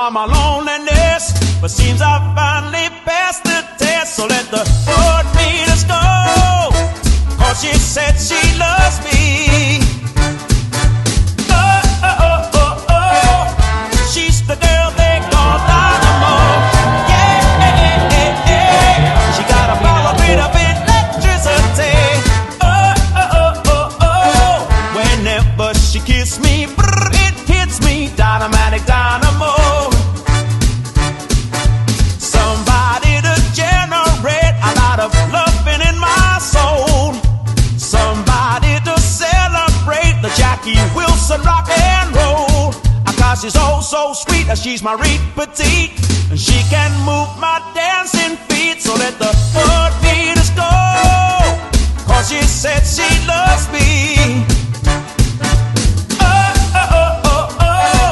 all my loneliness, but seems I finally passed the test. So let the Lord meet us go, 'cause she said she loves me. Oh, oh, oh, oh, oh. She's the girl they call Dynamo. Yeah, yeah, yeah, yeah. She got a power grid of electricity. Oh, oh, oh, oh, oh. Whenever she kisses me, brr, it hits me, dynamic dynamo. Somebody to generate a lot of loving in my soul. Somebody to celebrate the Jackie Wilson rock and roll. Cause she's oh so sweet, she's my reed petite, and she can move my dancing feet. So let the Lord beat us go, 'cause she said she loves me. Oh, oh, oh, oh, oh.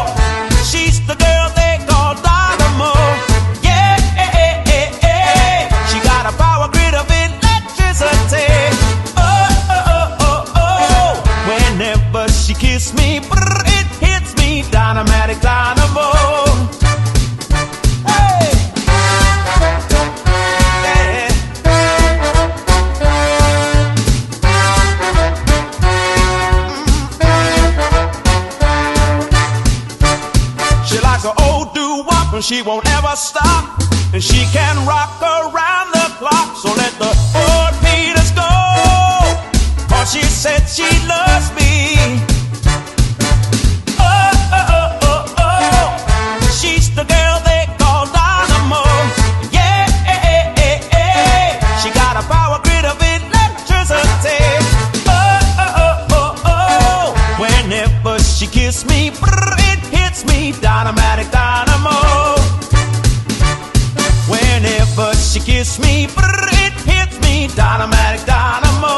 She's the girl they call Dynamo. Yeah, yeah, yeah, yeah. She got a power grid of electricity. Oh, oh, oh, oh, oh. Whenever she kisses me, brr, it hits me, dynamic dynamo. Hey. Yeah. She likes an old doo-wop and she won't ever stop, and she can rock around the clock. So let the Lord beat us go, 'cause she said she loves me. Oh, oh, oh, oh, oh. She's the girl they call Dynamo. Yeah, yeah, yeah, yeah. She got a power grid of electricity. Oh, oh, oh, oh, oh. Whenever she kisses me, brr, it hits me, dynamic dynamo. Whenever she kisses me, brr, it hits me, dynamic dynamo.